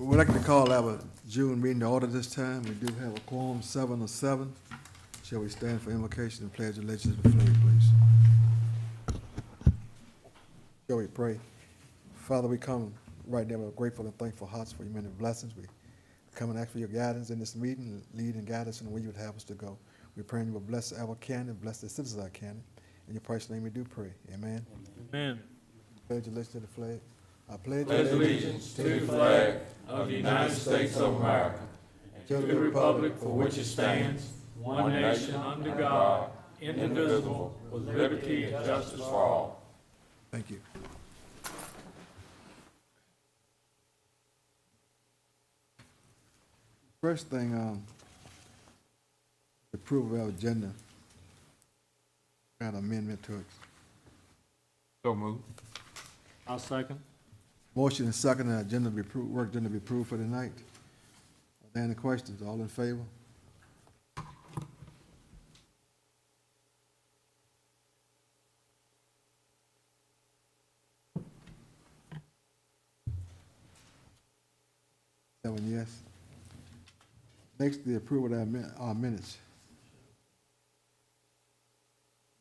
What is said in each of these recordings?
We'd like to call our June meeting to order this time. We do have a quorum, 7 of 7. Shall we stand for invocation and pledge allegiance to the flag, please? Shall we pray? Father, we come right now with grateful and thankful hearts for your many blessings. We come and ask for your guidance in this meeting, lead and guide us in the way you would have us to go. We pray you will bless our county, bless the citizens of our county. In your precious name we do pray. Amen. Amen. Pledge allegiance to the flag. I pledge Allegiance to the flag of the United States of America and to the republic for which it stands, one nation under God, indivisible, with liberty and justice for all. Thank you. First thing, approval of our agenda. Got an amendment to it. So moved. I'll second. Motion and second, the agenda be approved, work agenda be approved for tonight. Are there any questions? All in favor? Seven yes. Next, the approval of our minutes.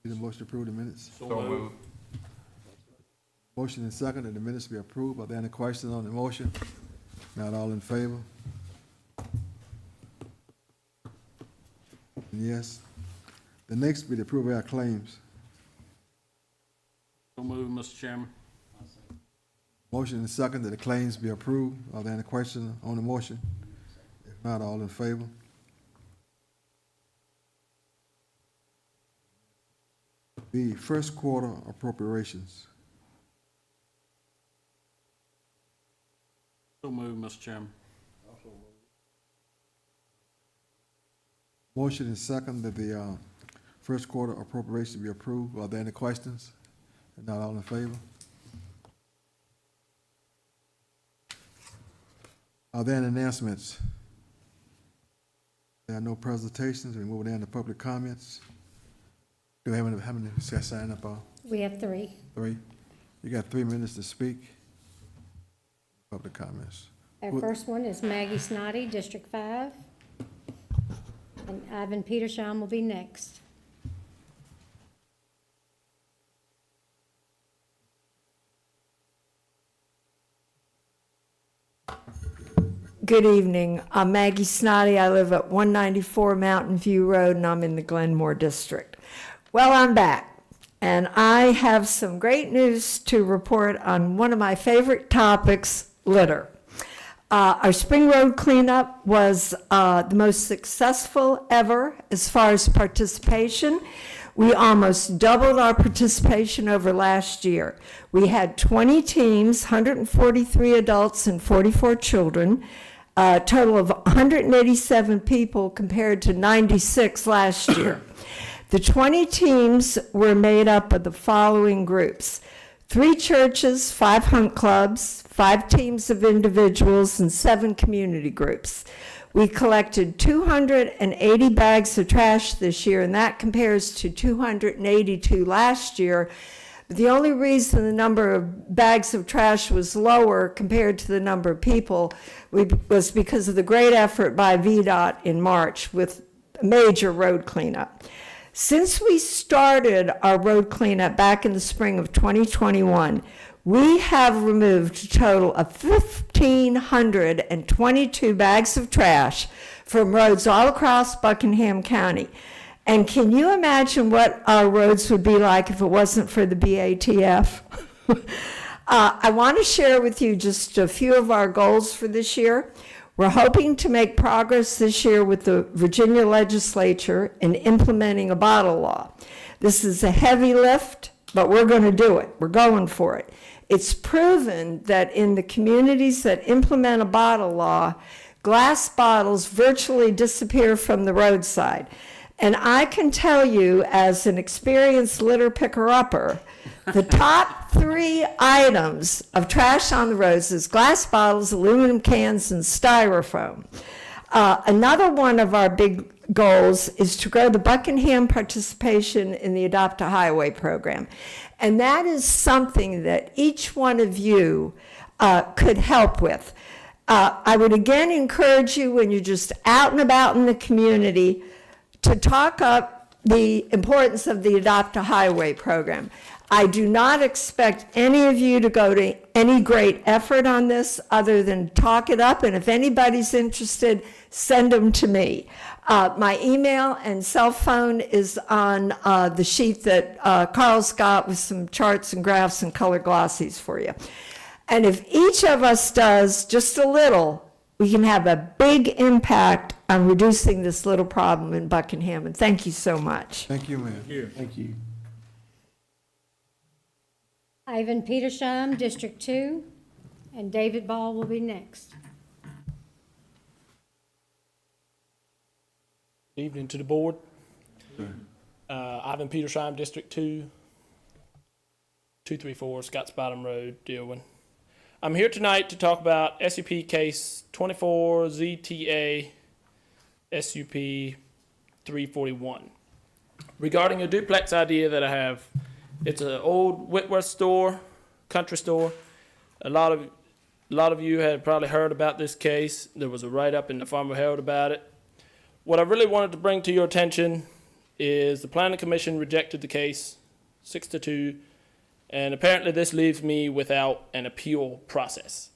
Need a motion to approve the minutes? So moved. Motion and second that the minutes be approved. Are there any questions on the motion? Not all in favor? Yes. The next be the approval of our claims. So moved, Mr. Chairman. Motion and second that the claims be approved. Are there any questions on the motion? If not, all in favor? The first quarter appropriations. So moved, Mr. Chairman. Motion and second that the first quarter appropriations be approved. Are there any questions? If not, all in favor? Are there any announcements? There are no presentations. We move down to public comments. Do we have any, how many sign up? We have 3. 3. You got 3 minutes to speak. Public comments. Our first one is Maggie Snoddy, District 5. And Ivan Petersham will be next. Good evening. I'm Maggie Snoddy. I live at 194 Mountain View Road, and I'm in the Glenmore District. Well, I'm back, and I have some great news to report on one of my favorite topics, litter. Our spring road cleanup was the most successful ever as far as participation. We almost doubled our participation over last year. We had 20 teams, 143 adults and 44 children, a total of 187 people compared to 96 last year. The 20 teams were made up of the following groups: 3 churches, 5 hunt clubs, 5 teams of individuals, and 7 community groups. We collected 280 bags of trash this year, and that compares to 282 last year. But the only reason the number of bags of trash was lower compared to the number of people was because of the great effort by VDOT in March with a major road cleanup. Since we started our road cleanup back in the spring of 2021, we have removed a total of 1,522 bags of trash from roads all across Buckingham County. And can you imagine what our roads would be like if it wasn't for the BATF? I want to share with you just a few of our goals for this year. We're hoping to make progress this year with the Virginia legislature in implementing a bottle law. This is a heavy lift, but we're going to do it. We're going for it. It's proven that in the communities that implement a bottle law, glass bottles virtually disappear from the roadside. And I can tell you, as an experienced litter picker-upper, the top 3 items of trash on the roads is glass bottles, aluminum cans, and styrofoam. Another one of our big goals is to grow the Buckingham participation in the Adopt a Highway program. And that is something that each one of you could help with. I would again encourage you, when you're just out and about in the community, to talk up the importance of the Adopt a Highway program. I do not expect any of you to go to any great effort on this other than talk it up, and if anybody's interested, send them to me. My email and cell phone is on the sheet that Carl's got with some charts and graphs and color glossies for you. And if each of us does just a little, we can have a big impact on reducing this little problem in Buckingham. And thank you so much. Thank you, ma'am. Thank you. Ivan Petersham, District 2, and David Ball will be next. Evening to the board. Ivan Petersham, District 2, 234 Scotts Bottom Road, Dillwyn. I'm here tonight to talk about SUP case 24 ZTA SUP 341 regarding a duplex idea that I have. It's an old Whitworth store, country store. A lot of you had probably heard about this case. There was a write-up in the Farmer Herald about it. What I really wanted to bring to your attention is the Planning Commission rejected the case 6-2, and apparently this leaves me without an appeal process.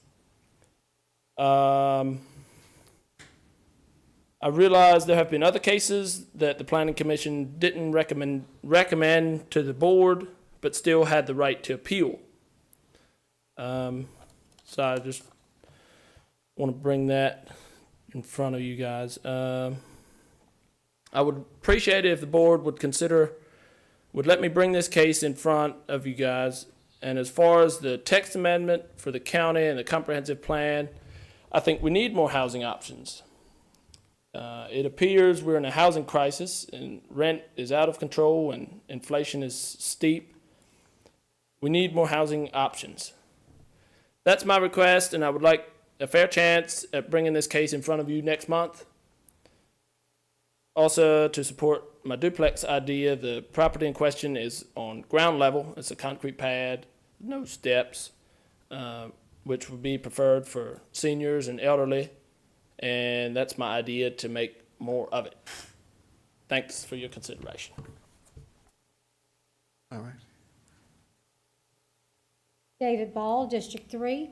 I realize there have been other cases that the Planning Commission didn't recommend to the board, but still had the right to appeal. So I just want to bring that in front of you guys. I would appreciate it if the board would let me bring this case in front of you guys. And as far as the text amendment for the county and the comprehensive plan, I think we need more housing options. It appears we're in a housing crisis and rent is out of control and inflation is steep. We need more housing options. That's my request, and I would like a fair chance at bringing this case in front of you next month. Also, to support my duplex idea, the property in question is on ground level. It's a concrete pad, no steps, which would be preferred for seniors and elderly. And that's my idea to make more of it. Thanks for your consideration. All right. David Ball, District 3.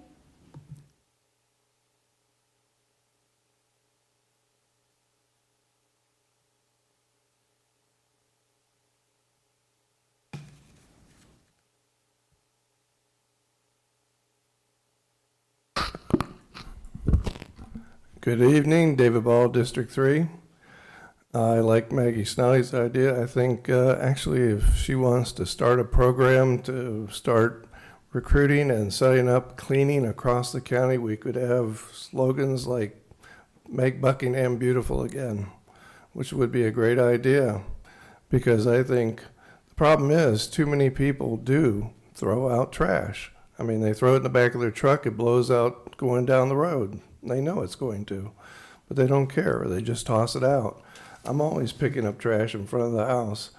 Good evening, David Ball, District 3. I like Maggie Snelly's idea. I think actually if she wants to start a program to start recruiting and setting up cleaning across the county, we could have slogans like "Make Buckingham Beautiful Again," which would be a great idea, because I think the problem is too many people do throw out trash. I mean, they throw it in the back of their truck, it blows out going down the road. They know it's going to, but they don't care. They just toss it out. I'm always picking up trash in front of the house,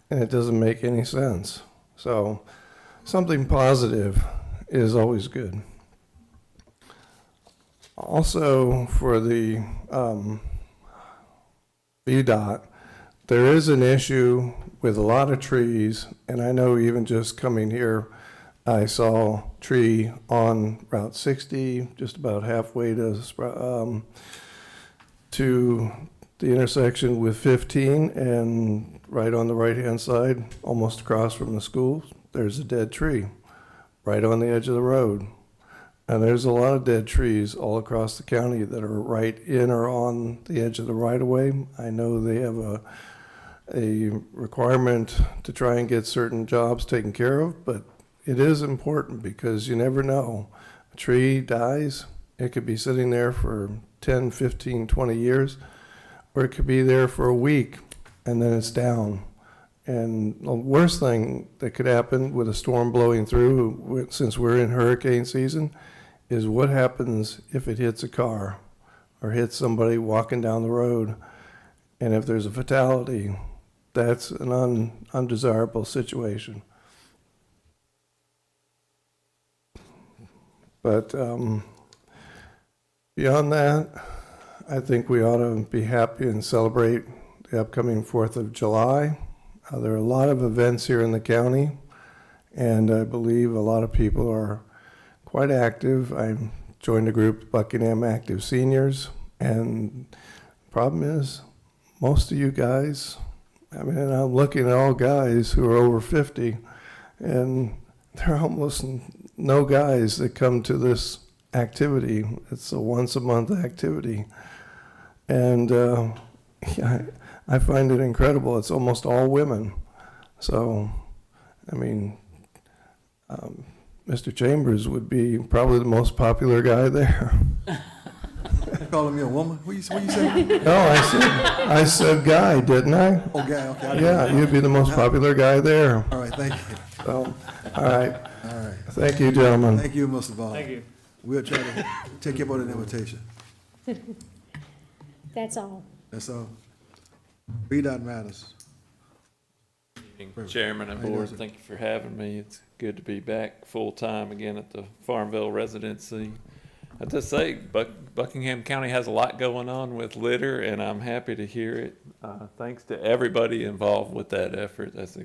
and it doesn't make any sense. So something positive is always good. Also, for the VDOT, there is an issue with a lot of trees, and I know even just coming here, I saw a tree on Route 60, just about halfway to the intersection with 15, and right on the right-hand side, almost across from the school, there's a dead tree right on the edge of the road. And there's a lot of dead trees all across the county that are right in or on the edge of the right-of-way. I know they have a requirement to try and get certain jobs taken care of, but it is important because you never know. A tree dies, it could be sitting there for 10, 15, 20 years, or it could be there for a week and then it's down. And the worst thing that could happen with a storm blowing through, since we're in hurricane season, is what happens if it hits a car or hits somebody walking down the road. And if there's a fatality, that's an undesirable situation. But Beyond that, I think we ought to be happy and celebrate the upcoming 4th of July. There are a lot of events here in the county, and I believe a lot of people are quite active. I joined a group, Buckingham Active Seniors, and the problem is most of you guys, I mean, I'm looking at all guys who are over 50, and there are almost no guys that come to this activity. It's a once-a-month activity. And yeah, I find it incredible. It's almost all women. So, I mean, Mr. Chambers would be probably the most popular guy there. You calling me a woman? What you say? No, I said guy, didn't I? Oh, guy, okay. I didn't Yeah, know. you'd be the most popular guy there. All right, thank you. So, all right. All right. Thank you, gentlemen. Thank you, Mr. Ball. Thank you. We'll try to take you up on an invitation. That's all. That's all. VDOT matters. Chairman and How you doing, board, sir? thank you for having me. It's good to be back full-time again at the Farmville residency. I just say, Buckingham County has a lot going on with litter, and I'm happy to hear it. Thanks to everybody involved with that effort. That's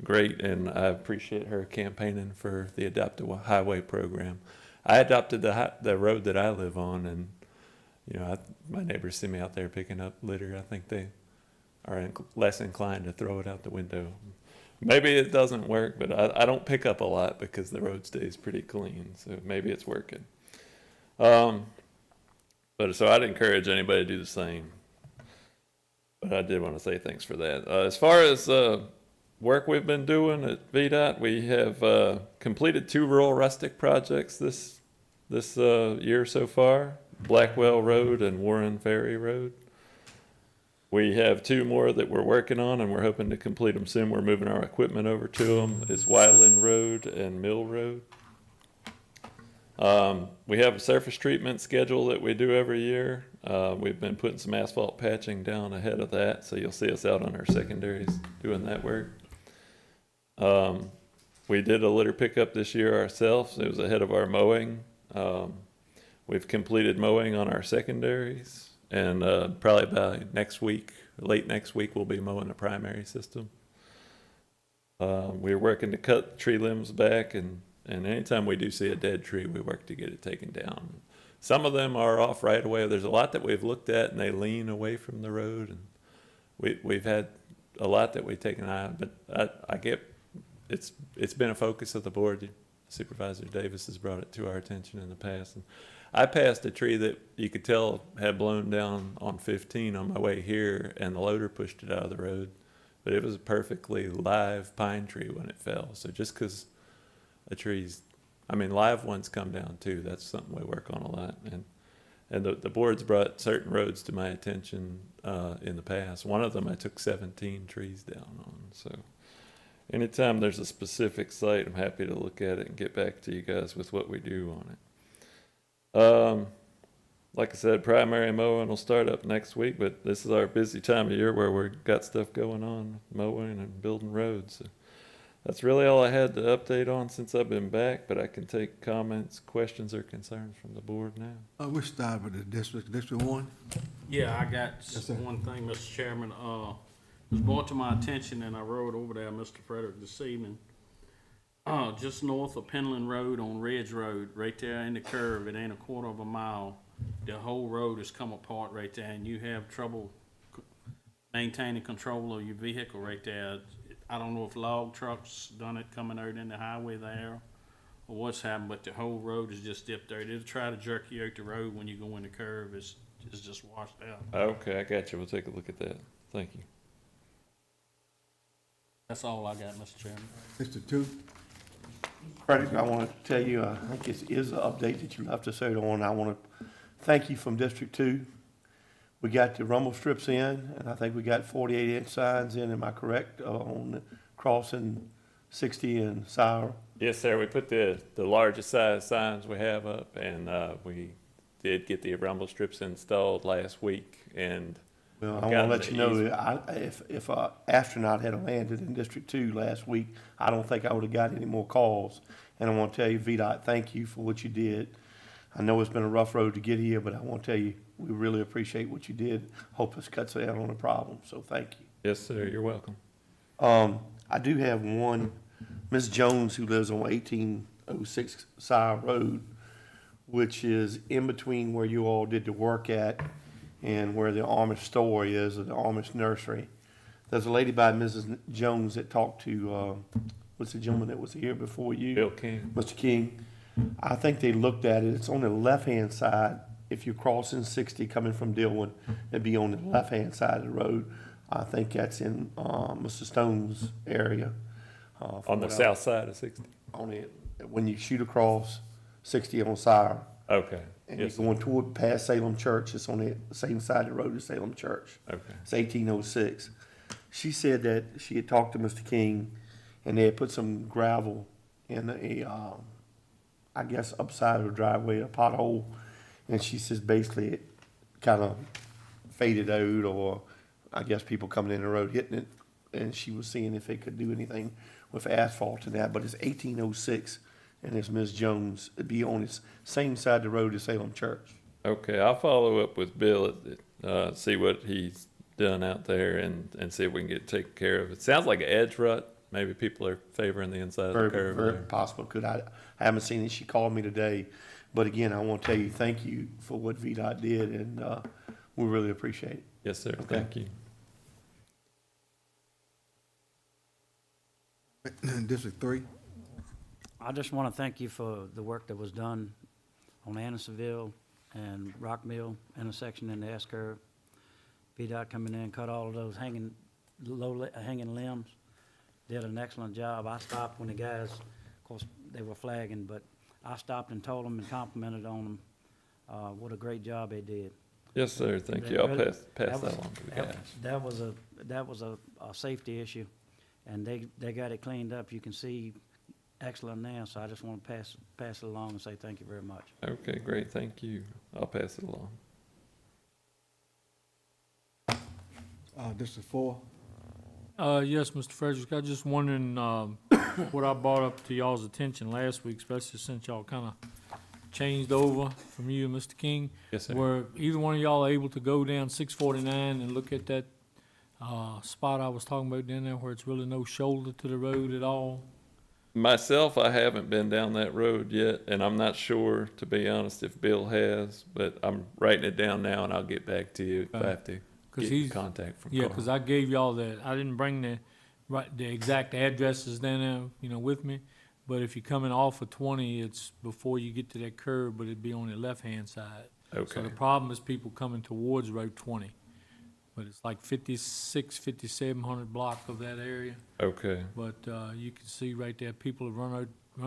great, and I appreciate her campaigning for the Adopt a Highway program. I adopted the road that I live on, and you know, my neighbors see me out there picking up litter. I think they are less inclined to throw it out the window. Maybe it doesn't work, but I don't pick up a lot because the road stays pretty clean, so maybe it's working. But so I'd encourage anybody to do the same. But I did want to say thanks for that. As far as work we've been doing at VDOT, we have completed 2 rural rustic projects this year so far, Blackwell Road and Warren Ferry Road. We have 2 more that we're working on, and we're hoping to complete them soon. We're moving our equipment over to them. It's Wyland Road and Mill Road. We have a surface treatment schedule that we do every year. We've been putting some asphalt patching down ahead of that, so you'll see us out on our secondaries doing that work. We did a litter pickup this year ourselves. It was ahead of our mowing. We've completed mowing on our secondaries, and probably by next week, late next week, we'll be mowing the primary system. We're working to cut tree limbs back, and anytime we do see a dead tree, we work to get it taken down. Some of them are off right away. There's a lot that we've looked at, and they lean away from the road, and we've had a lot that we've taken out. But I get it's been a focus of the board. Supervisor Davis has brought it to our attention in the past. And I passed a tree that you could tell had blown down on 15 on my way here, and the loader pushed it out of the road. But it was a perfectly live pine tree when it fell. So just because a tree's, I mean, live ones come down too. That's something we work on a lot. And the board's brought certain roads to my attention in the past. One of them I took 17 trees down on. So anytime there's a specific site, I'm happy to look at it and get back to you guys with what we do on it. Like I said, primary mowing will start up next week, but this is our busy time of year where we've got stuff going on, mowing and building roads. So that's really all I had to update on since I've been back, but I can take comments, questions, or concerns from the board now. We'll start with the District 1. Yeah, I got Yes, sir. one thing, Mr. Chairman. It was brought to my attention, and I rode over there, Mr. Frederick, this evening. Just north of Penland Road on Ridge Road, right there in the curve, it ain't a quarter of a mile. The whole road has come apart right there, and you have trouble maintaining control of your vehicle right there. I don't know if log trucks done it coming out in the highway there, or what's happened, but the whole road is just dipped there. They'll try to jerk you out the road when you go in the curve. It's just washed out. Okay, I got you. We'll take a look at that. Thank you. That's all I got, Mr. Chairman. District 2. Frederick, I want to tell you, I think it is an update that you left us out on. I want to thank you from District 2. We got the rumble strips in, and I think we got 48-inch signs in, am I correct, on crossing 60 and Sour? Yes, sir. We put the largest size signs we have up, and we did get the rumble strips installed last week. And Well, I want to let you know, if an astronaut had landed in District 2 last week, I don't think I would have got any more calls. And I want to tell you, VDOT, thank you for what you did. I know it's been a rough road to get here, but I want to tell you, we really appreciate what you did. Hope this cuts down on the problem, so thank you. Yes, sir, you're welcome. I do have one, Ms. Jones, who lives on 1806 Sire Road, which is in between where you all did the work at and where the Amish store is, or the Amish nursery. There's a lady by Mrs. Jones that talked to, what's the gentleman that was here before you? Bill King. Mr. King. I think they looked at it. It's on the left-hand side. If you're crossing 60 coming from Dillon, it'd be on the left-hand side of the road. I think that's in Mr. Stone's area. On the south side of 60? On it, when you shoot across 60 on Sire, Okay, and you're yes, going toward past Salem Church, it's on the same side of the road as Salem Church. okay. It's 1806. She said that she had talked to Mr. King, and they had put some gravel in I guess upside of the driveway, a pothole, and she says basically it kind of faded out, or I guess people coming in the road hitting it, and she was seeing if they could do anything with asphalt and that, but it's 1806, and it's Ms. Jones. It'd be on the same side of the road as Salem Church. Okay, I'll follow up with Bill, see what he's done out there and see if we can get it taken care of. It sounds like an edge rut. Maybe people are favoring the inside of the curve Very there. possible. I haven't seen it. She called me today, but again, I want to tell you, thank you for what VDOT did, and we really appreciate it. Yes, sir, Okay. thank you. District 3. I just want to thank you for the work that was done on Andersonville and Rock Mill intersection in the S-curve. VDOT coming in, cut all of those hanging limbs, did an excellent job. I stopped when the guys, of course, they were flagging, but I stopped and told them and complimented on them. What a great job they did. Yes, sir, thank you. I'll pass that along to the guys. That was a safety issue, and they got it cleaned up. You can see excellent now, so I just want to pass it along and say thank you very much. Okay, great, thank you. I'll pass it along. District 4. Yes, Mr. Frederick, I was just wondering, what I brought up to y'all's attention last week, especially since y'all kind of changed over from you and Mr. King. Yes, sir. Were either one of y'all able to go down 649 and look at that, spot I was talking about down there where it's really no shoulder to the road at all? Myself, I haven't been down that road yet, and I'm not sure, to be honest, if Bill has, but I'm writing it down now, and I'll get back to you if I have to 'Cause get he's- contact from Yeah, Carl. because I gave y'all that, I didn't bring the exact addresses down there, with me. But if you're coming off of 20, it's before you get to that curve, but it'd be on the left-hand side. So Okay, the problem is people coming towards Road 20. But it's like 5,700 block of that area. okay, But you can see right there, people have run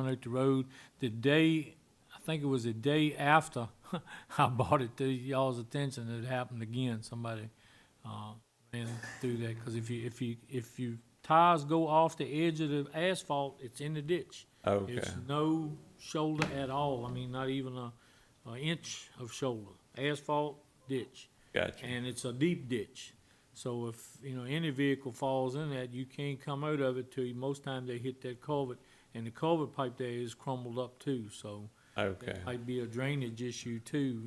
out the road. I think it was the day after I brought it to y'all's attention, it happened again. Somebody ran through that, because if you tires go off the edge of the asphalt, it's in the ditch. okay, It's no shoulder at all. I mean, not even a inch of shoulder. Asphalt, ditch. gotcha. And it's a deep ditch. So if, any vehicle falls in that, you can't come out of it till most times they hit that culvert. And the culvert pipe there is crumbled up too, so Okay, that might be a drainage issue too,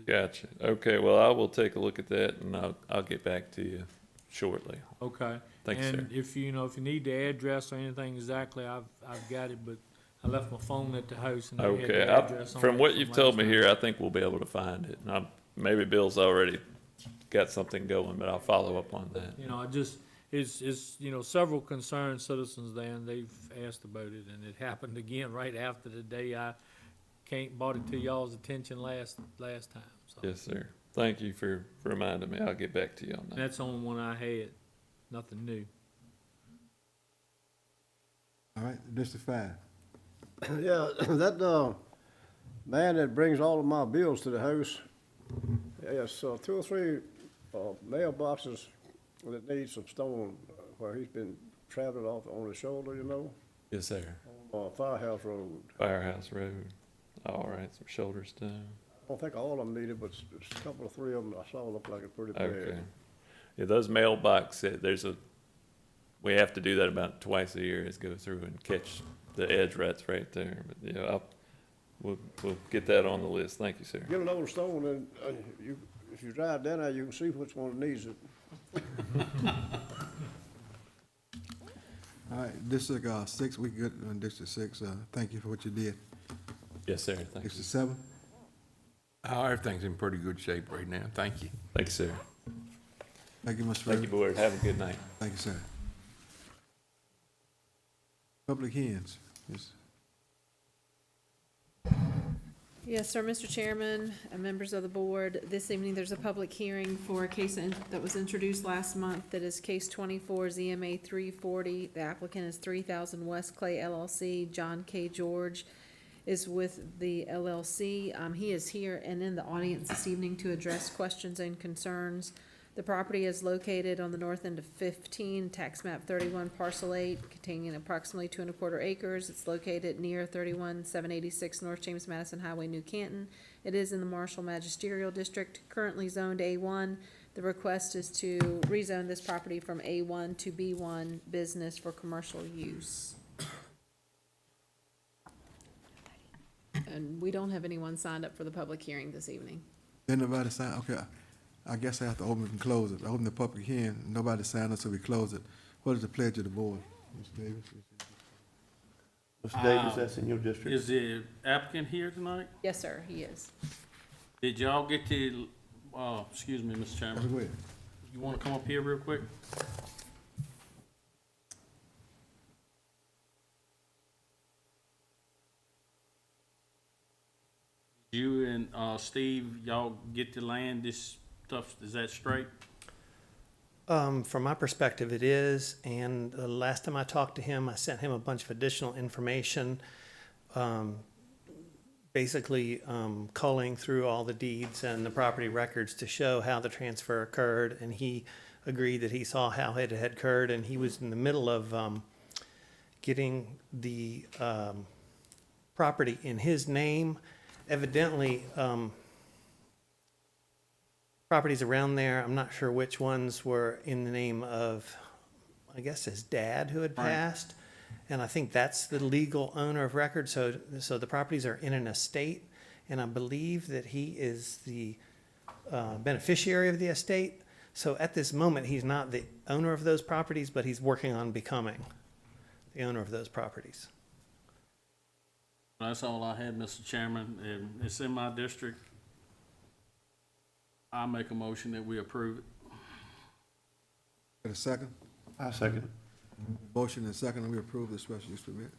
gotcha. Okay, well, I will take a look at that, and I'll get back to you shortly. Okay. Thank you, sir. And if you need the address or anything exactly, I've got it, but I left my phone at the house and they had Okay, the address on from it what you've told me last here, I think we'll be able to find it. And maybe Bill's already got something going, but I'll follow up on that. It's several concerned citizens there, and they've asked about it, and it happened again right after the day I brought it to y'all's attention last time, so. Yes, sir. Thank you for reminding me. I'll get back to you on And that. that's the only one I had, nothing new. All right, District 5. Yeah, that man that brings all of my bills to the house, yes, 2 or 3 mailboxes that need some stone where he's been traveling off on the shoulder, Yes, sir. on Firehouse Road. Firehouse Road. All right, some shoulder stone. I don't think all of them need it, but a couple of 3 of them I saw look like it's pretty Okay. bad. Yeah, those mailbox, we have to do that about twice a year, is go through and catch the edge ruts right there. But, we'll get that on the list. Thank you, sir. Get an old stone and, if you drive down there, you can see which one needs it. All right, District 6, we good on District 6. Thank you for what you did. Yes, sir. Thank you. District 7, Everything's in pretty good shape right now. Thank you. Thank you, sir. thank you, Mr. Thank you, President. board. Have a good night. Thank you, sir. Public hearings. Yes. Yes, sir, Mr. Chairman, and members of the board, this evening there's a public hearing for a case that was introduced last month, that is case 24 ZMA 340. The applicant is 3000 West Clay LLC. John K. George is with the LLC. He is here and in the audience this evening to address questions and concerns. The property is located on the north end of 15, tax map 31, parcel 8, containing approximately 2¼ acres. It's located near 31786 North James Madison Highway, New Canton. It is in the Marshall Magisterial District, currently zoned A1. The request is to rezone this property from A1 to B1 business for commercial use. And we don't have anyone signed up for the public hearing this evening. Anybody sign? Okay, I guess I have to open it and close it. I open the public hearing, nobody signed up, so we close it. What is the pledge of the board? Mr. Davis? Mr. Davis, that's in your district. Is the applicant here tonight? Yes, sir, he is. Did y'all get to, excuse me, Mr. Chairman, Go ahead. you wanna come up here real quick? You and, Steve, y'all get to land this stuff, is that straight? From my perspective, it is, and the last time I talked to him, I sent him a bunch of additional information, basically culling through all the deeds and the property records to show how the transfer occurred, and he agreed that he saw how it had occurred, and he was in the middle of getting the property in his name. Evidently, properties around there, I'm not sure which ones were in the name of, I guess, his dad who had passed. And I think that's the legal owner of record. So the properties are in an estate. And I believe that he is the beneficiary of the estate. So at this moment, he's not the owner of those properties, but he's working on becoming the owner of those properties. That's all I had, Mr. Chairman, and it's in my district. I make a motion that we approve it. Got a second? I second it. Motion and second, we approve the special use permit.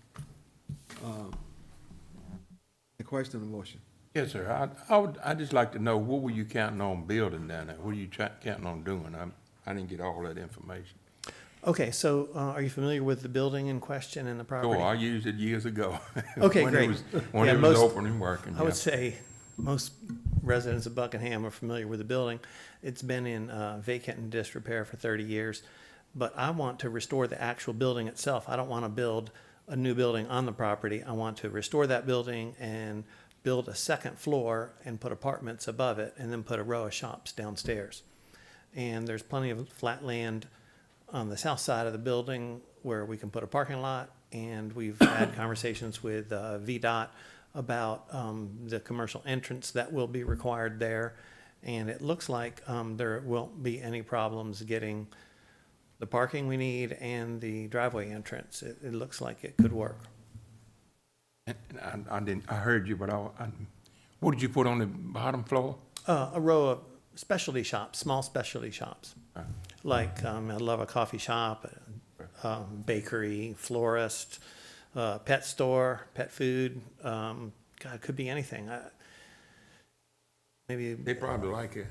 The question on the motion? Yes, sir. I'd just like to know, what were you counting on building down there? What are you counting on doing? I didn't get all that information. Okay, so are you familiar with the building in question and the property? Oh, I used it years ago. Okay, great. When Yeah, it was most- open and working, I yeah. would say most residents of Buckingham are familiar with the building. It's been in vacant and disrepair for 30 years. But I want to restore the actual building itself. I don't want to build a new building on the property. I want to restore that building and build a second floor and put apartments above it and then put a row of shops downstairs. And there's plenty of flat land on the south side of the building where we can put a parking lot. And we've had conversations with VDOT about the commercial entrance that will be required there. And it looks like there won't be any problems getting the parking we need and the driveway entrance. It looks like it could work. And I heard you, but what did you put on the bottom floor? A row of specialty shops, small specialty shops. Like, I love a coffee shop, bakery, florist, pet store, pet food. God, it could be anything. Maybe They probably like it.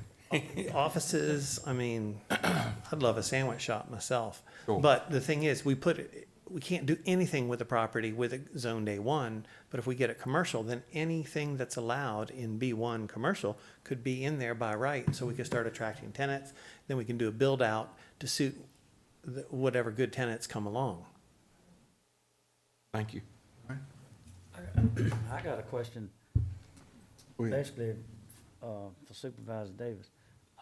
offices. I mean, I'd love a sandwich shop myself. Sure. But the thing is, we can't do anything with the property with a zoned A1, but if we get it commercial, then anything that's allowed in B1 commercial could be in there by right, so we can start attracting tenants. Then we can do a build out to suit whatever good tenants come along. Thank you. I got a question, Go ahead. basically, for Supervisor Davis.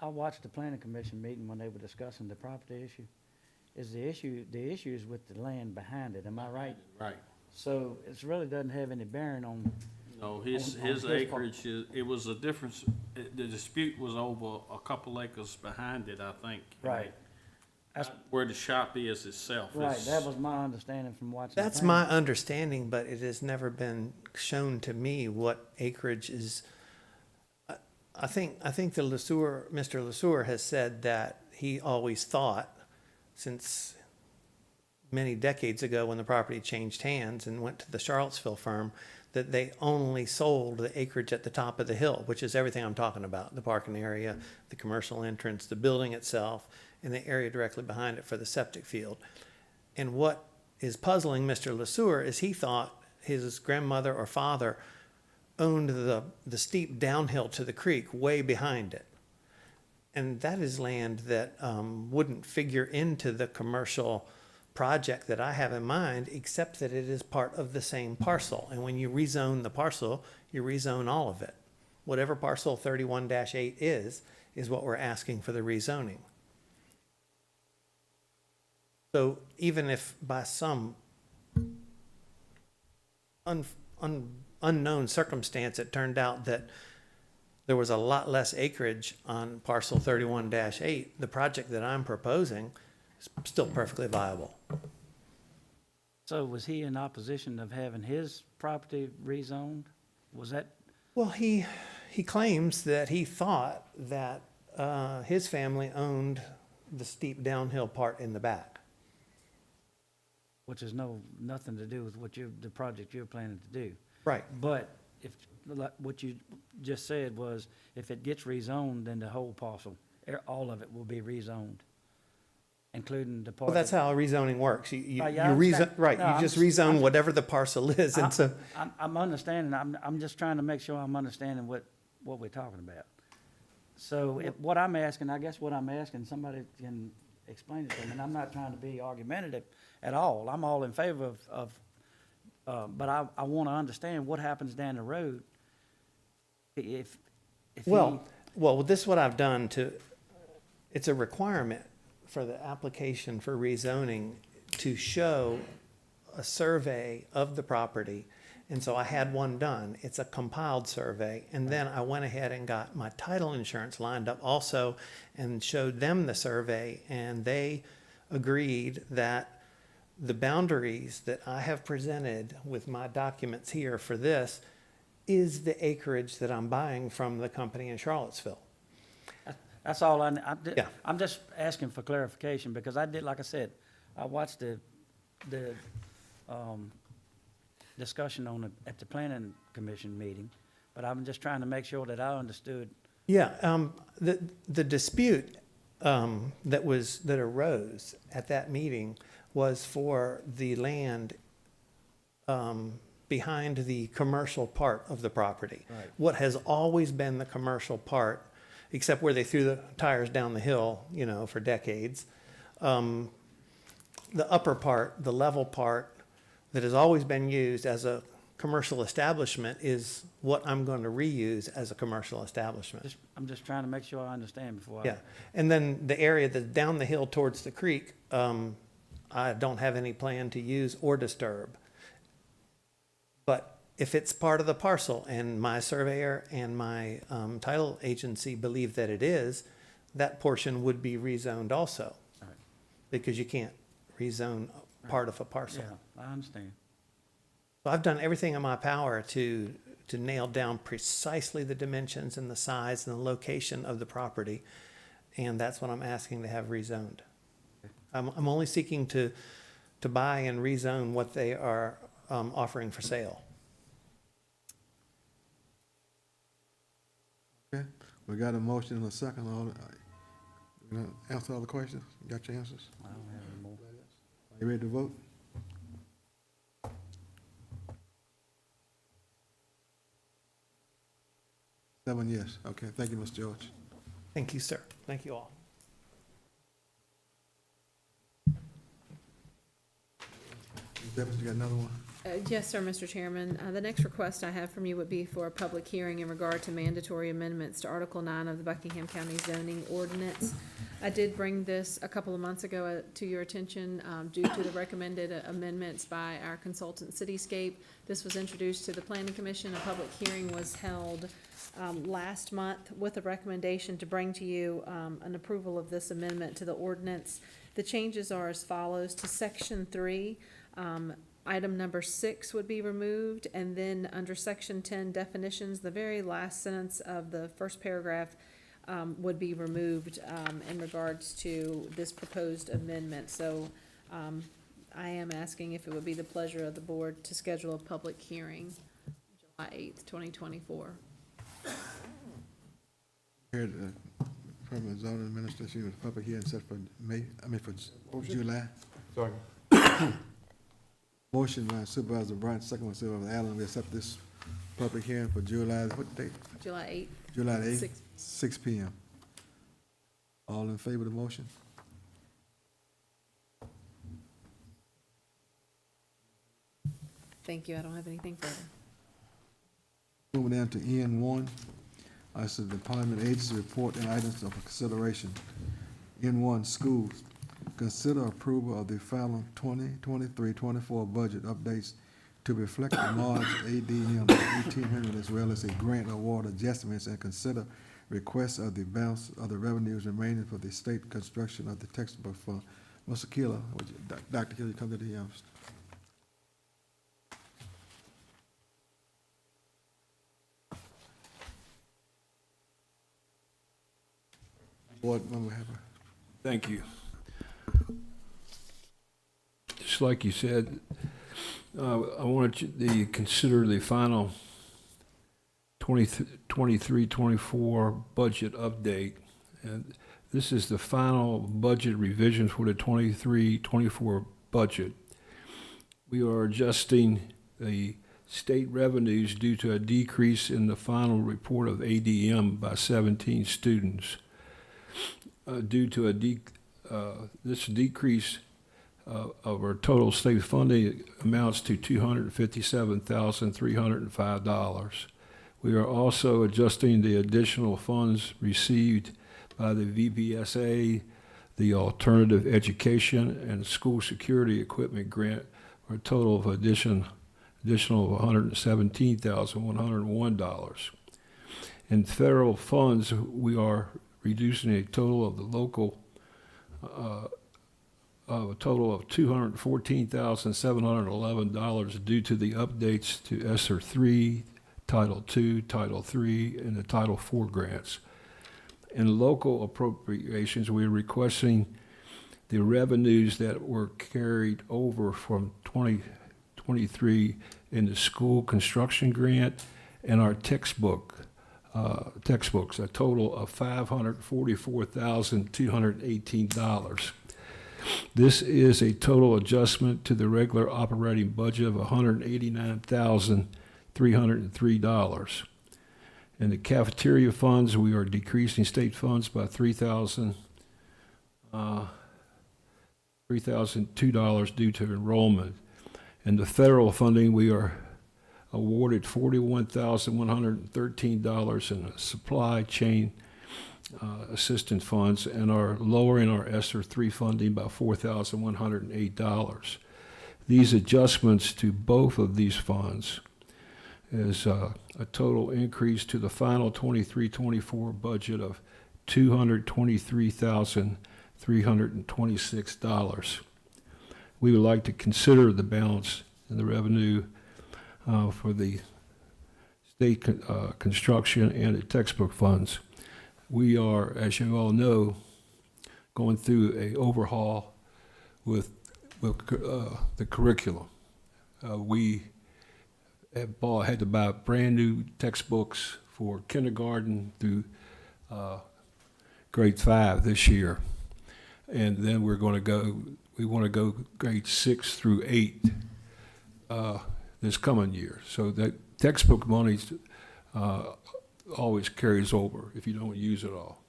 I watched the planning commission meeting when they were discussing the property issue. Is the issue is with the land behind it, am I right? Right. So it really doesn't have any bearing on No, his On his part. acreage, it was a difference, the dispute was over a couple acres behind it, I think. Right. That's, Where the shop is itself. right, It's- that was my understanding from watching. the That's thing. my understanding, but it has never been shown to me what acreage is. I think the Mr. LeSueur has said that he always thought, since many decades ago when the property changed hands and went to the Charlottesville firm, that they only sold the acreage at the top of the hill, which is everything I'm talking about, the parking area, the commercial entrance, the building itself, and the area directly behind it for the septic field. And what is puzzling Mr. LeSueur is he thought his grandmother or father owned the steep downhill to the creek way behind it. And that is land that wouldn't figure into the commercial project that I have in mind, except that it is part of the same parcel. And when you rezone the parcel, you rezone all of it. Whatever parcel 31-8 is what we're asking for the rezoning. So even if by some unknown circumstance it turned out that there was a lot less acreage on parcel 31-8, the project that I'm proposing is still perfectly viable. So was he in opposition of having his property rezoned? Was that, Well, he claims that he thought that his family owned the steep downhill part in the back. which is nothing to do with the project you're planning to do. Right. But if, like, what you just said was, if it gets rezoned, then the whole parcel, all of it will be rezoned, including the part. Well, that's how rezoning works. You Yeah, I understand. right, No, you I'm just just- rezone whatever the parcel is, and so. I'm understanding, I'm just trying to make sure I'm understanding what we're talking about. So what I'm asking, I guess what I'm asking, somebody can explain it to me, and I'm not trying to be argumentative at all. I'm all in favor but I want to understand what happens down the road if Well, this is what I've done it's a requirement for the application for rezoning to show a survey of the property. And so I had one done. It's a compiled survey. And then I went ahead and got my title insurance lined up also and showed them the survey. And they agreed that the boundaries that I have presented with my documents here for this is the acreage that I'm buying from the company in Charlottesville. That's all Yeah. I'm just asking for clarification, because like I said, I watched the discussion at the planning commission meeting, but I'm just trying to make sure that I understood. Yeah, the dispute that arose at that meeting was for the land behind the commercial part of the property. Right. What has always been the commercial part, except where they threw the tires down the hill, for decades. The upper part, the level part that has always been used as a commercial establishment is what I'm going to reuse as a commercial establishment. I'm just trying to make sure I understand before Yeah, and then the area that's down the hill towards the creek, I don't have any plan to use or disturb. But if it's part of the parcel and my surveyor and my title agency believe that it is, that portion would be rezoned also. Right. Because you can't rezone part of a parcel. Yeah, I understand. So I've done everything in my power to nail down precisely the dimensions and the size and the location of the property, and that's what I'm asking to have rezoned. I'm only seeking to buy and rezone what they are offering for sale. Okay, we got a motion and a second. You gonna answer all the questions? You got your answers? I don't have any more. You ready to vote? Seven yes. Okay, thank you, Ms. George. Thank you, sir. Thank you all. Is Deputy, you got another one? Yes, sir, Mr. Chairman. The next request I have from you would be for a public hearing in regard to mandatory amendments to Article 9 of the Buckingham County zoning ordinance. I did bring this a couple of months ago to your attention due to the recommended amendments by our consultant Cityscape. This was introduced to the Planning Commission. A public hearing was held last month with a recommendation to bring to you an approval of this amendment to the ordinance. The changes are as follows. To Section 3, item number 6 would be removed, and then under Section 10 definitions, the very last sentence of the first paragraph would be removed in regards to this proposed amendment. So I am asking if it would be the pleasure of the board to schedule a public hearing July 8th, 2024. Heard from the zoning administration, was public hearing set for for July. Sorry. Motion by Supervisor Bryant, second by Supervisor Allen, we accept this public hearing for July, what date? July 8th. July the 8th, 6. 6 p.m. All in favor of the motion? Thank you. I don't have anything further. Moving down to N1, I said Department Agency report and items of consideration. N1, schools. Consider approval of the final 2023-24 budget updates to reflect the March ADM 1800 as well as a grant award adjustments, and consider requests of the balance of the revenues remaining for the state construction of the textbook fund. Mr. Keeler, Dr. Keeler, come to the office. Board member Harper. Thank you. Just like you said, I wanted you to consider the final 23-24 budget update. And this is the final budget revision for the 23-24 budget. We are adjusting the state revenues due to a decrease in the final report of ADM by 17 students. Due to this decrease of our total state funding amounts to $257,305. We are also adjusting the additional funds received by the VPSA, the Alternative Education and School Security Equipment Grant, for a total of additional of $117,101. In federal funds, we are reducing a total of the local of a total of $214,711 due to the updates to ESSER 3, Title II, Title III, and the Title IV grants. In local appropriations, we are requesting the revenues that were carried over from 2023 in the school construction grant and our textbooks, a total of $544,218. This is a total adjustment to the regular operating budget of $189,303. In the cafeteria funds, we are decreasing state funds by $3,002 due to enrollment. In the federal funding, we are awarded $41,113 in supply chain assistance funds and are lowering our ESSER 3 funding by $4,108. These adjustments to both of these funds is a total increase to the final 23-24 budget of $223,326. We would like to consider the balance in the revenue for the state construction and the textbook funds. We are, as you all know, going through an overhaul with the curriculum. We had to buy brand new textbooks for kindergarten through grade 5 this year, and then we want to go grade 6 through 8 this coming year. So that textbook money always carries over if you don't use it all.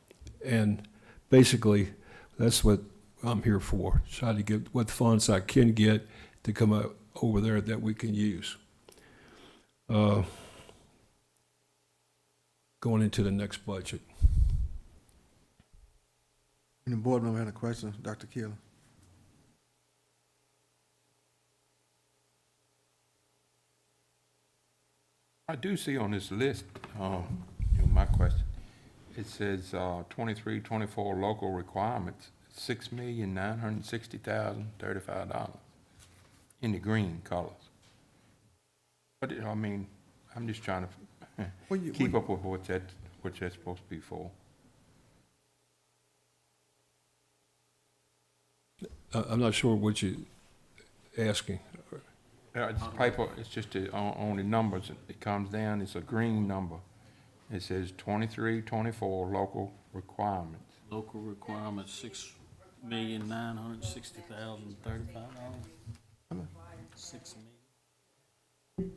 And basically, that's what I'm here for, try to get what funds I can get to come over there that we can use. Going into the next budget. Any board member have a question, Dr. Keeler? I do see on this list, my question, it says, 23, 24 local requirements, $6,960,035 in the green colors. But, I mean, I'm just trying to keep up with what that's supposed to be for. I'm not sure what you're asking. It's paper, it's just on the numbers, it comes down, it's a green number. It says 23, 24 local requirements. Local requirements, $6,960,035. 6 million.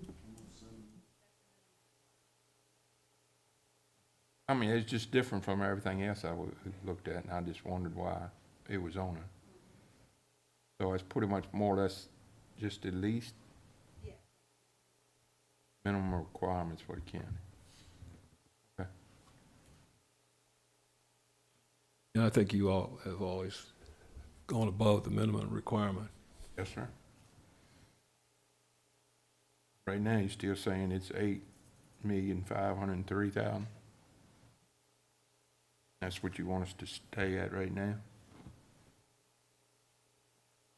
I mean, it's just different from everything else I looked at, and I just wondered why it was on it. So it's pretty much more or less just the least minimum requirements for the county. Okay. And I think you all have always gone above the minimum requirement. Yes, sir. Right now, you're still saying it's 8,503,000. That's what you want us to stay at right now?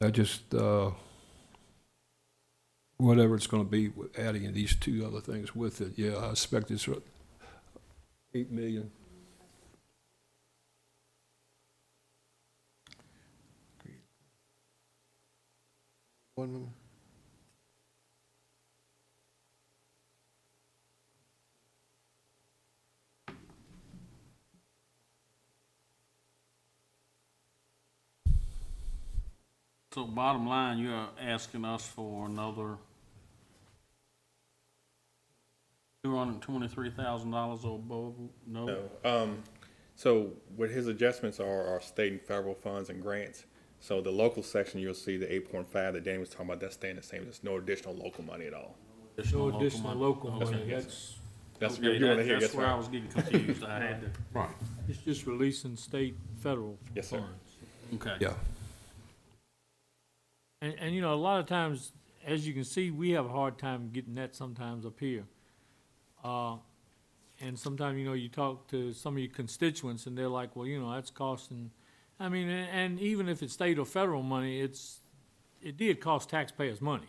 I just, whatever it's gonna be, with adding in these two other things with it, yeah, I expect it's 8 million. Board member? So bottom line, you're asking us for another $223,000 or above? No? No. So what his adjustments are state and federal funds and grants. So the local section, you'll see the 8.5 that Danny was talking about, that's staying the same. There's no additional local money at all. No additional local That's money, right. that's, That's, you want to hear, That's yes, where I sir. was getting confused. I had to. Right. it's just releasing state, federal Yes, sir. funds. Okay. Yeah. And you know, a lot of times, as you can see, we have a hard time getting that sometimes up here. And sometimes, you know, you talk to some of your constituents and they're like, well, you know, that's costing, I mean, and even if it's state or federal money, it did cost taxpayers money,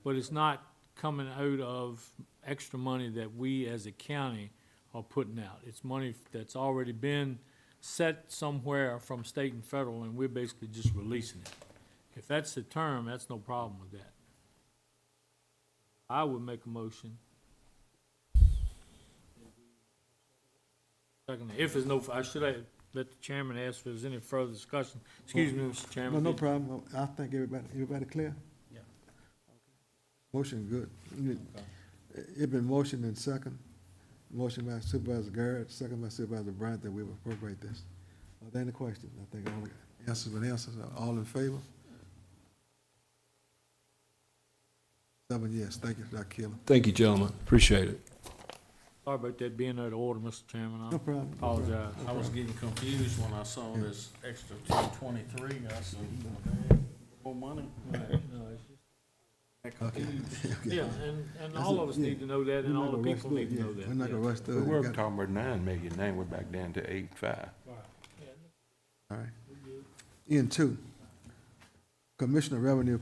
but it's not coming out of extra money that we as a county are putting out. It's money that's already been set somewhere from state and federal, and we're basically just releasing it. If that's the term, that's no problem with that. I would make a motion. Second, if there's no, I should have let the chairman ask if there's any further discussion. Excuse me, Mr. Chairman. No problem. I think everybody clear? Yeah. Motion good. It been motioned and second. Motion by Supervisor Garrett, second by Supervisor Bryant, that we will appropriate this. Are there any questions? I think all the answers been answered. All in favor? 7 yes. Thank you, Dr. Keeler. Thank you, gentlemen, appreciate it. Sorry about that being out of order, Mr. Chairman. No problem. No Apologize. I was getting confused when I saw this extra 223. I said, more money? Okay. Yeah, and all of us need to know that, and all the people need to know that. We're not gonna rush We through it. were You got- talking about 9 million, now we're back down to 8.5. All right. N2, Commissioner of Revenue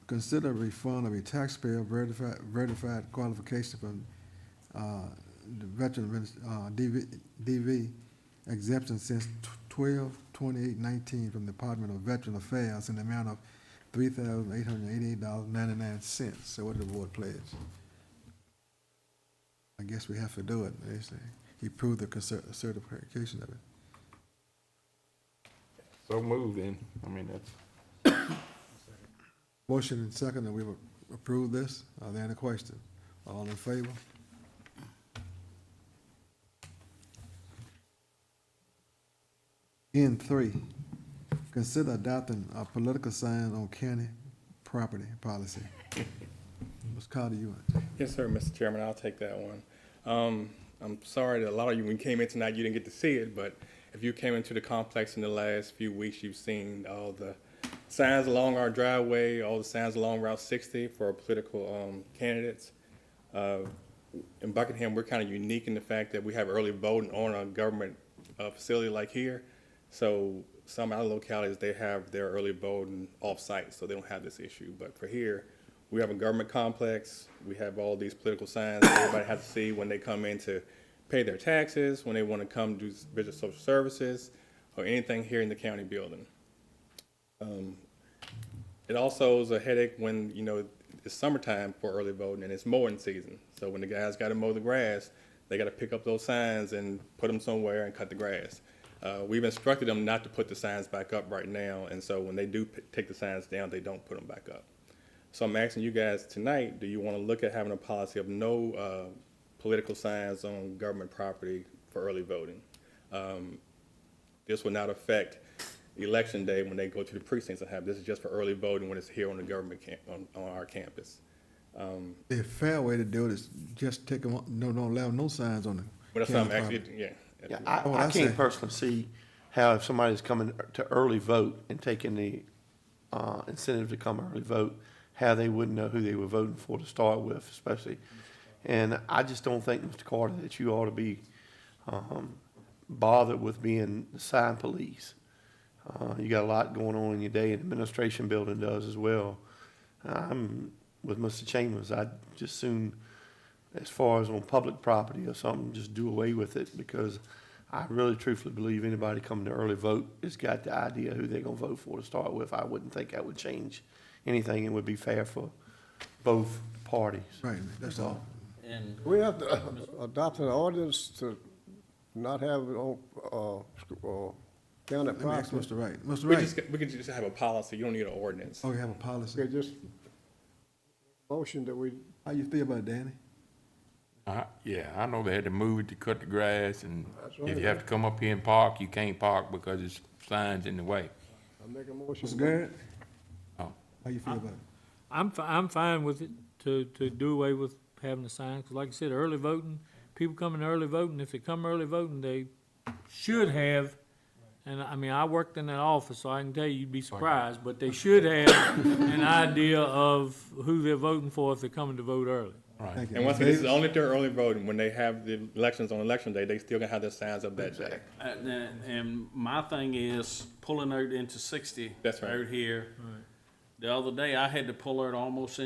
consider refund of a taxpayer verified qualification from the Veteran DV exemption since 12/28/19 from the Department of Veteran Affairs in the amount of $3,888.99. So what did the board pledge? I guess we have to do it. They say he proved the certification of it. So moved in, I mean, that's. Motion and second that we will approve this. Are there any questions? All in favor? N3, consider adopting a political sign on county property policy. Mr. Carter, you want? Yes, sir, Mr. Chairman, I'll take that one. I'm sorry that a lot of you, when you came in tonight, you didn't get to see it, but if you came into the complex in the last few weeks, you've seen all the signs along our driveway, all the signs along Route 60 for our political candidates. In Buckingham, we're kind of unique in the fact that we have early voting on a government facility like here. So some other localities, they have their early voting off-site, so they don't have this issue. But for here, we have a government complex. We have all these political signs that everybody has to see when they come in to pay their taxes, when they want to come do visit social services, or anything here in the county building. It also is a headache when, you know, it's summertime for early voting and it's mowing season. So when the guys got to mow the grass, they got to pick up those signs and put them somewhere and cut the grass. We've instructed them not to put the signs back up right now, and so when they do take the signs down, they don't put them back up. So I'm asking you guys tonight, do you want to look at having a policy of no political signs on government property for early voting? This will not affect election day when they go to the precincts and have, this is just for early voting when it's here on the government on our campus. The fair way to do it is just take them, don't allow no signs on them. But that's something actually, yeah. Yeah, I can't personally see how if somebody's coming to early vote and taking the incentive to come early vote, how they wouldn't know who they were voting for to start with, especially. And I just don't think, Mr. Carter, that you ought to be bothered with being the sign police. You got a lot going on in your day, and the administration building does as well. I'm with Mr. Chambers. I'd just soon, as far as on public property or something, just do away with it, because I really truthfully believe anybody coming to early vote has got the idea who they're gonna vote for to start with. I wouldn't think that would change anything. It would be fair for both parties. Right, that's all. And We have to adopt an ordinance to not have it on, county Let me ask property. Mr. Wright. Mr. We Wright, can just have a policy. You don't need an ordinance. oh, you have a policy? Okay, just motion that we, How you feel about it, Danny? Yeah, I know they had to move it to cut the grass, and That's right. if you have to come up here and park, you can't park because there's signs in the way. I make a motion. Mr. Garrett? Oh. How you feel about it? I'm fine with it to do away with having the sign, 'cause like I said, early voting, people coming early voting, if they come early voting, they should have, and I mean, I worked in that office, so I can tell you, you'd be surprised, but they should have an idea of who they're voting for if they're coming to vote early. Thank you. And once again, this is only if they're early voting. When they have the elections on election day, they still gonna have their signs up that day. And my thing is pulling out into 60 That's right. out here. The other day, I had to pull out almost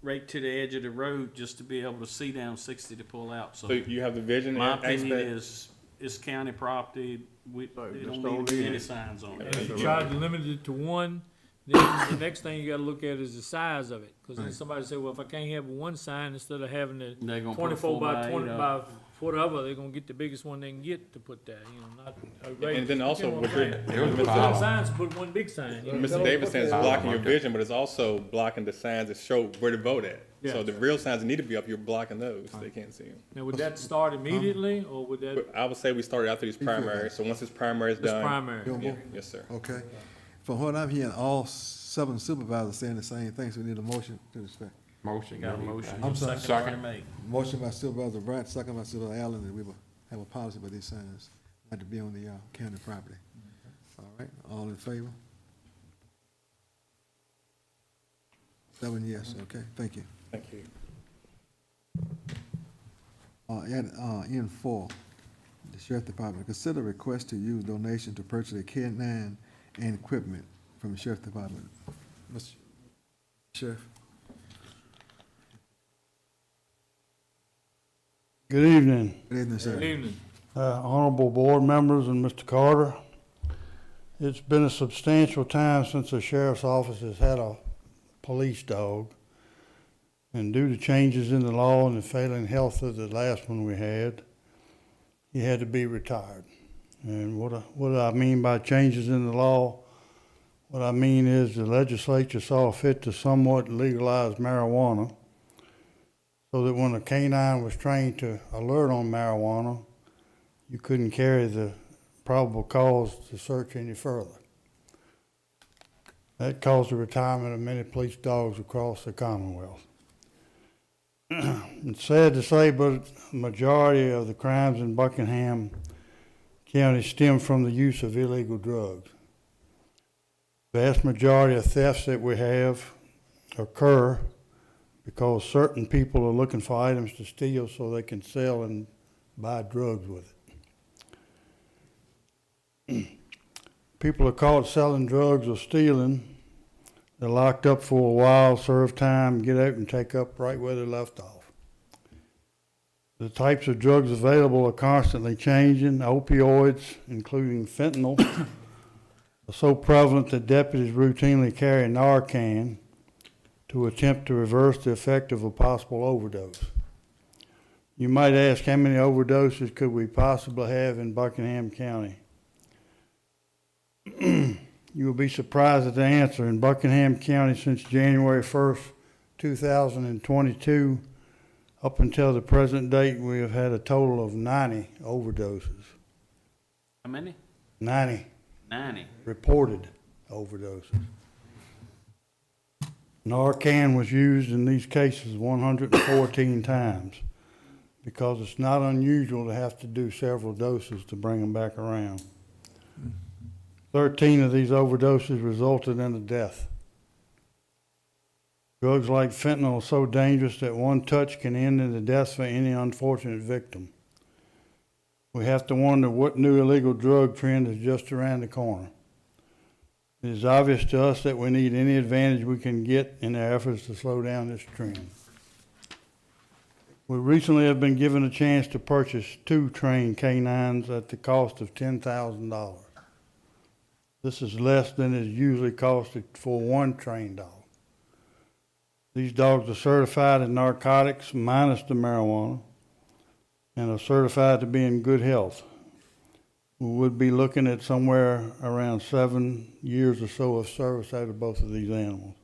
right to the edge of the road just to be able to see down 60 to pull out. So you have the vision My and opinion aspect. is, it's county property, we just don't don't need need any it. signs on And it. if you try to limit it to one, then the next thing you gotta look at is the size of it. Cause then somebody say, well, if I can't have one sign instead of having the They're gonna put a 24 by 4 20 8 by up. whatever, they're gonna get the biggest one they can get to put there, you know, not outrageous. And then also, what Mr. you're, There was a Mr. problem. Signs, put one big sign, you know. Mr. Davis saying it's Okay. blocking your vision, but it's also blocking the signs that show where to vote at. So Yeah. the real signs that need to be up, you're blocking those. They can't see them. Now, would that start immediately, or would that, But I would say we started after these primaries, so once this primary is this done. primary? You want Yeah, more? yes, sir. Okay. From what I'm hearing, all 7 supervisors saying the same thing, so we need a motion to this effect. Motion. Got a motion. I'm sorry. Second by me. Motion by Supervisor Brandt, second by Supervisor Allen, that we will have a policy for these signs, not to be on the county property. All right, all in favor? 7 yes, okay, thank you. Thank you. N4, the Sheriff Department, consider request to use donation to purchase a K-9 and equipment from the Sheriff Department. Mr. Sheriff? Good evening, Good evening, sir. Good evening. honorable board members and Mr. Carter. It's been a substantial time since the sheriff's office has had a police dog. And due to changes in the law and the failing health of the last one we had, he had to be retired. And what I mean by changes in the law, what I mean is the legislature saw fit to somewhat legalize marijuana, so that when a canine was trained to alert on marijuana, you couldn't carry the probable cause to search any further. That caused the retirement of many police dogs across the Commonwealth. It's sad to say, but a majority of the crimes in Buckingham County stem from the use of illegal drugs. Vast majority of thefts that we have occur because certain people are looking for items to steal so they can sell and buy drugs with it. People are caught selling drugs or stealing. They're locked up for a while, serve time, get out and take up right where they left off. The types of drugs available are constantly changing. Opioids, including fentanyl, are so prevalent that deputies routinely carry Narcan to attempt to reverse the effect of a possible overdose. You might ask, how many overdoses could we possibly have in Buckingham County? You will be surprised at the answer. In Buckingham County, since January 1st, 2022, up until the present date, we have had a total of 90 overdoses. How many? 90 reported overdoses. Narcan was used in these cases 114 times because it's not unusual to have to do several doses to bring them back around. 13 of these overdoses resulted in a death. Drugs like fentanyl are so dangerous that one touch can end in the death for any unfortunate victim. We have to wonder what new illegal drug trend is just around the corner. It is obvious to us that we need any advantage we can get in our efforts to slow down this trend. We recently have been given a chance to purchase 2 trained canines at the cost of $10,000. This is less than it usually costs for one trained dog. These dogs are certified in narcotics minus the marijuana and are certified to be in good health. We would be looking at somewhere around 7 years or so of service out of both of these animals.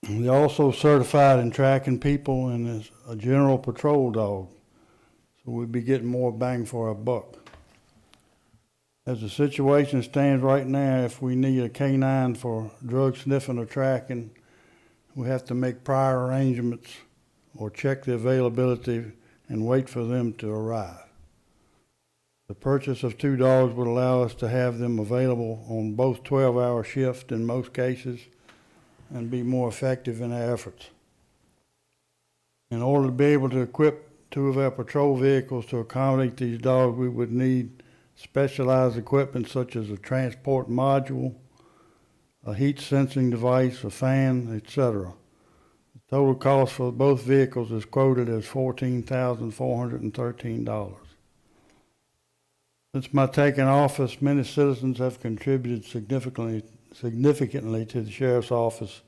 They're also certified in tracking people and is a general patrol dog, so we'd be getting more bang for our buck. As the situation stands right now, if we need a canine for drug sniffing or tracking, we have to make prior arrangements or check the availability and wait for them to arrive. The purchase of 2 dogs would allow us to have them available on both 12-hour shifts in most cases and be more effective in our efforts. In order to be able to equip 2 of our patrol vehicles to accommodate these dogs, we would need specialized equipment such as a transport module, a heat sensing device, a fan, etc. The total cost for both vehicles is quoted as $14,413. Since my taking office, many citizens have contributed significantly to the Sheriff's Office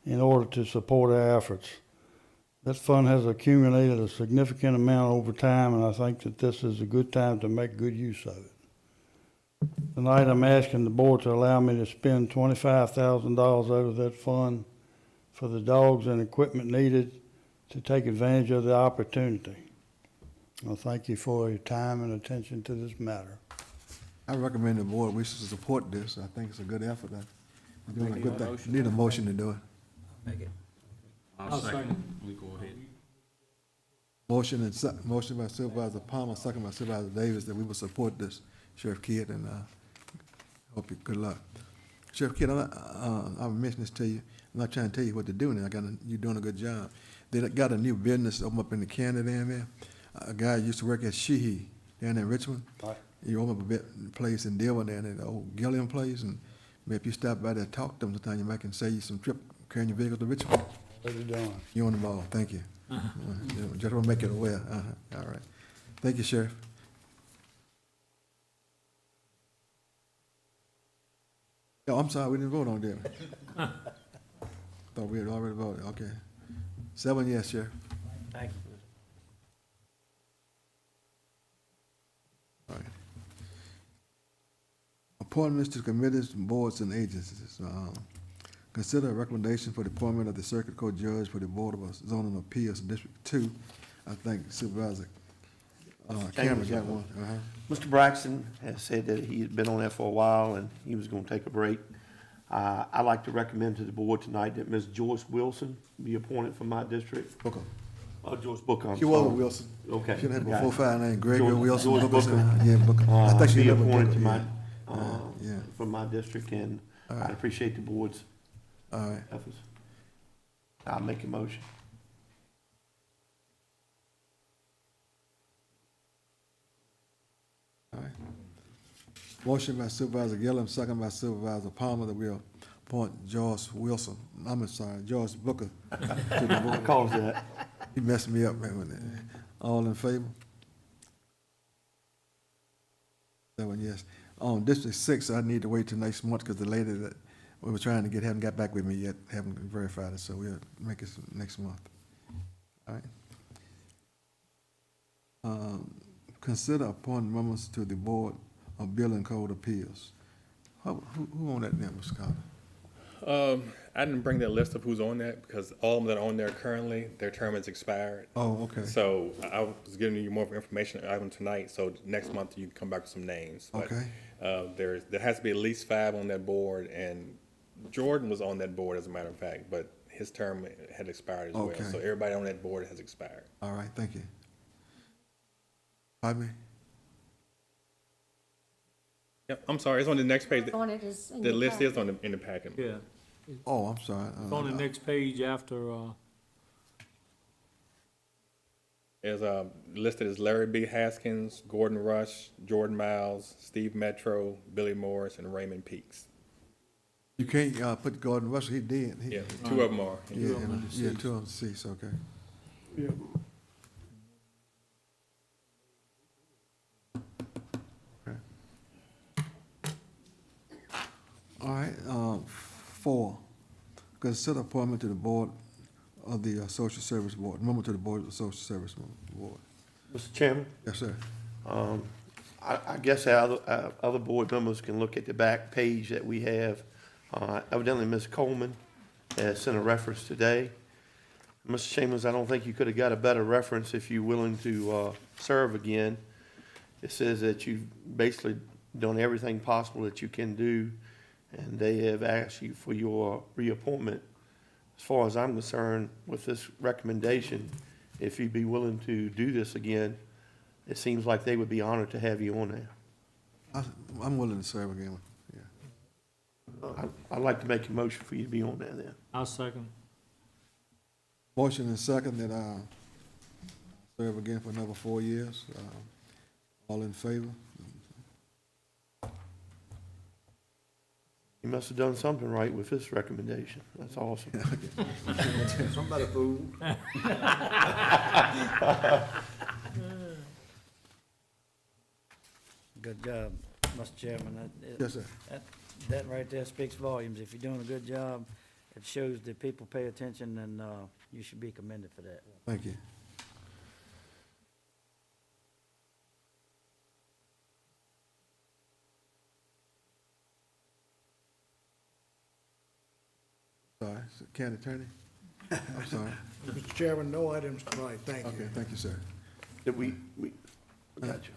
in order to support our efforts. That fund has accumulated a significant amount over time, and I think that this is a good time to make good use of it. Tonight, I'm asking the board to allow me to spend $25,000 out of that fund for the dogs and equipment needed to take advantage of the opportunity. Well, thank you for your time and attention to this matter. I recommend the board, we should support this. I think it's a good effort. You're doing a good thing. Need a motion to do it. Make it. I'll second. We go ahead. Motion by Supervisor Palmer, second by Supervisor Davis, that we will support this, Sheriff Kidd, and hope you good luck. Sheriff Kidd, I'll mention this to you. I'm not trying to tell you what to do now. You're doing a good job. They got a new business open up in the county down there. A guy used to work at Sheehy down in Richmond. Right. He opened up a place in Dearborn down at the old Gilliam place, and maybe if you stop by there, talk to them sometime, you might can save you some trip carrying your vehicle to Richmond. What are you doing? You're on the ball. Thank you. Just want to make it aware. All right. Thank you, Sheriff. Oh, I'm sorry, we didn't vote on that. Thought we had already voted. Okay. 7 yes, Sheriff. Thank you. All right. Appointments to committees, boards, and agencies. Consider a recommendation for the appointment of the Circuit Court Judge for the Board of Zoning Appeals, District 2. I think Supervisor Cameron got one. Mr. Braxton has said that he had been on there for a while and he was going to take a break. I'd like to recommend to the board tonight that Ms. Joyce Wilson be appointed from my district. Booker. Joyce Booker, I'm She was sorry. Wilson. Okay. She had got a it. 4-5 name, Gregory George- Wilson. George Booker. Booker. Yeah, Booker. I think she Be lived in appointed to Booker, my, yeah. Yeah. from my district, and All I right. appreciate the board's All right. efforts. I'll make a motion. All right. Motion by Supervisor Gillum, second by Supervisor Palmer, that we'll appoint Joyce Wilson, Joyce Booker to the board. Cause that. He messed me up, man, with that. All in favor? 7 yes. On District 6, I need to wait till next month, because the lady that we were trying to get haven't got back with me yet, haven't verified it, so we'll make it next month. All right. Consider appointing members to the Board of Building Code Appeals. Who on that now, Mr. Carter? I didn't bring that list of who's on that because all of them that are on there currently, their term has expired. Oh, okay. So I was giving you more information item tonight, so next month you can come back with some names. But, Okay. there has to be at least 5 on that board, and Jordan was on that board as a matter of fact, but his term had expired as Okay. well. So everybody on that board has expired. All right, thank you. Pardon me? Yep, I'm sorry, it's on the next page. On it is in The your list is packet. in the packet. Yeah, Oh, I'm sorry. it's on the next page after, Is listed as Larry B. Haskins, Gordon Rush, Jordan Miles, Steve Metro, Billy Morris, and Raymond Peaks. You can't put Gordon Russell, he did. He- Yeah, 2 of them are. Yeah, yeah, 2 of them deceased, okay. Yeah. All right, 4, consider appointment to the Board of the Social Service Board, member to the Board of the Social Service Board. Mr. Chairman? Yes, sir. I guess our other board members can look at the back page that we have. Evidently, Ms. Coleman has sent a reference today. Mr. Chambers, I don't think you could have got a better reference if you're willing to serve again. It says that you've basically done everything possible that you can do, and they have asked you for your reappointment. As far as I'm concerned, with this recommendation, if you'd be willing to do this again, it seems like they would be honored to have you on there. I'm willing to serve again, yeah. I'd like to make a motion for you to be on there then. I'll second. Motion and second that I serve again for another 4 years. All in favor? You must have done something right with this recommendation. That's awesome. Somebody fool. Good job, Mr. Chairman. Yes, sir. That right there speaks volumes. If you're doing a good job, it shows that people pay attention, and you should be commended for that. Thank you. Sorry, County Attorney? I'm sorry. Mr. Chairman, no items tonight, thank you. Okay, thank you, sir. Did we got you.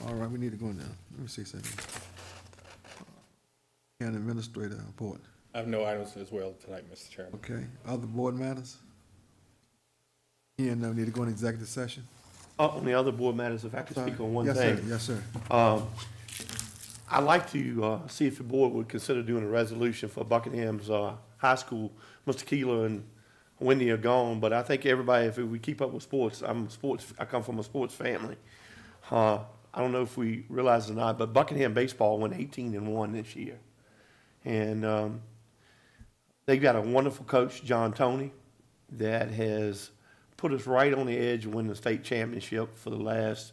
All right, we need to go now. Let me see something. County Administrator report. I have no items as well tonight, Mr. Chairman. Okay, other board matters? Here, no need to go in executive session? On the other board matters, if I could speak on one thing. Yes, sir, yes, sir. I'd like to see if the board would consider doing a resolution for Buckingham's high school. Mr. Keeler and Wendy are gone, but I think everybody, if we keep up with sports, I come from a sports family. I don't know if we realize it or not, but Buckingham baseball went 18-1 this year. And they've got a wonderful coach, John Toney, that has put us right on the edge of winning the state championship for the last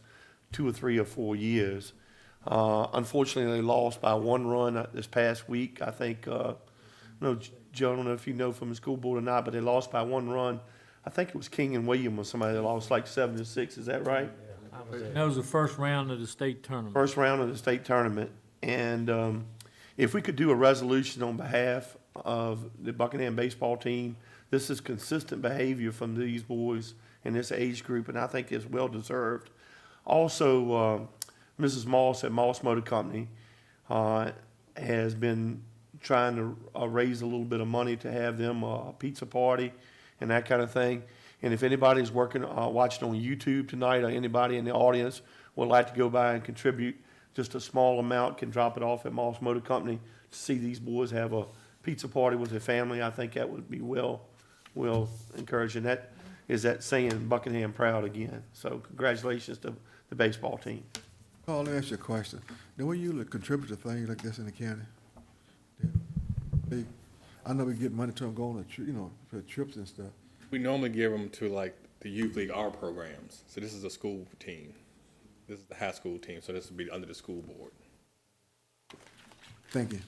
2 or 3 or 4 years. Unfortunately, they lost by 1 run this past week. I think, no, Joe, I don't know if you know from the school board or not, but they lost by 1 run. I think it was King and William or somebody that lost like 7-6. Is that right? That was the first round of the state tournament. First round of the state tournament. And if we could do a resolution on behalf of the Buckingham baseball team, this is consistent behavior from these boys in this age group, and I think it's well-deserved. Also, Mrs. Moss at Moss Motor Company has been trying to raise a little bit of money to have them a pizza party and that kind of thing. And if anybody's watching on YouTube tonight, or anybody in the audience would like to go by and contribute just a small amount, can drop it off at Moss Motor Company to see these boys have a pizza party with their family, I think that would be well encouraging. That is that saying Buckingham proud again. So congratulations to the baseball team. Carl, let me ask you a question. Do we usually contribute to things like this in the county? I know we get money to them going to, for trips and stuff. We normally give them to like the youth league, our programs. So this is a school team. This is the high school team, so this would be under the school board. Thank you.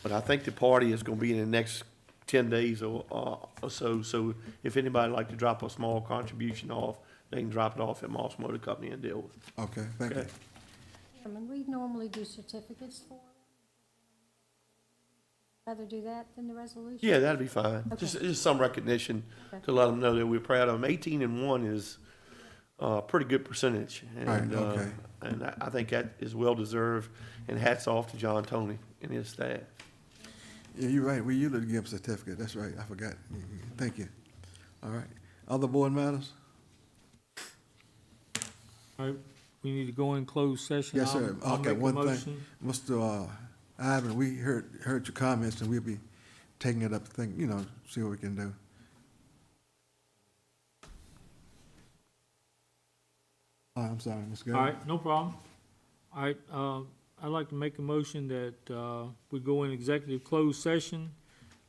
But I think the party is gonna be in the next 10 days or so. So if anybody would like to drop a small contribution off, they can drop it off at Moss Motor Company and deal with it. Okay, thank you. Chairman, we normally do certificates for them. Rather do that than the resolution? Yeah, that'd be fine. Okay. Just some recognition Okay. to let them know that we're proud of them. 18-1 is a pretty good percentage. And, Right, okay. And I think that is well-deserved, and hats off to John Tony and his staff. Yeah, you're right. We usually give them certificate. That's right. I forgot. Thank you. All right. Other board matters? All right, we need to go in closed session. Yes, sir. I'll Okay, make a one motion. thing. Mr. Ivan, we heard your comments, and we'll be taking it up, see what we can do. I'm sorry, Ms. Gerber. All right, no problem. All right, I'd like to make a motion that, we go in executive closed session,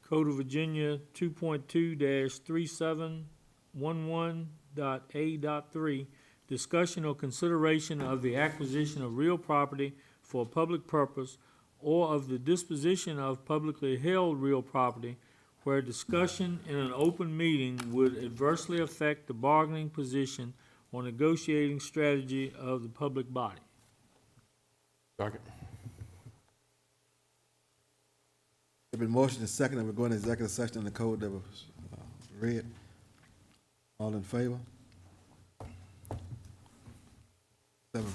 Code of Virginia 2.2-3711.A.3, discussion or consideration of the acquisition of real property for a public purpose or of the disposition of publicly held real property where discussion in an open meeting would adversely affect the bargaining position or negotiating strategy of the public body. Second. There's been motion and second, and we're going to executive session in the code that was read. All in favor? 7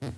yes.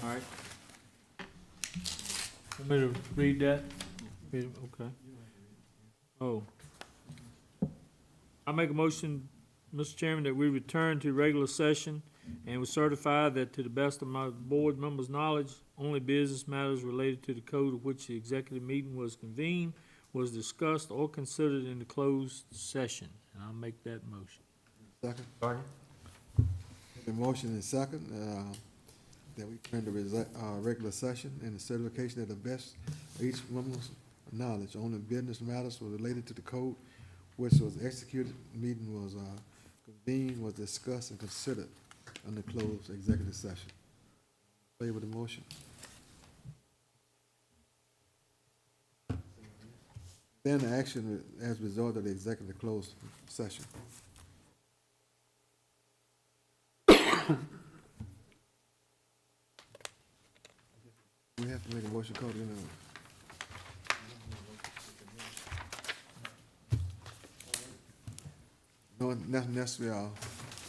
All right. Want me to read that? Okay. Oh. I make a motion, Mr. Chairman, that we return to regular session and we certify that to the best of my board members' knowledge, only business matters related to the code of which the executive meeting was convened was discussed or considered in the closed session. And I'll make that motion. Second? The motion is second, that we turn to regular session and the certification of the best of each member's knowledge. Only business matters were related to the code which was executed, meeting was convened, was discussed and considered under closed executive session. Favor the motion? Then the action as a result of the executive closed session. We have to make a motion call, you know. No, nothing necessary,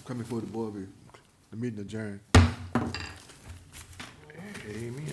come before the board, the meeting adjourned. Amen.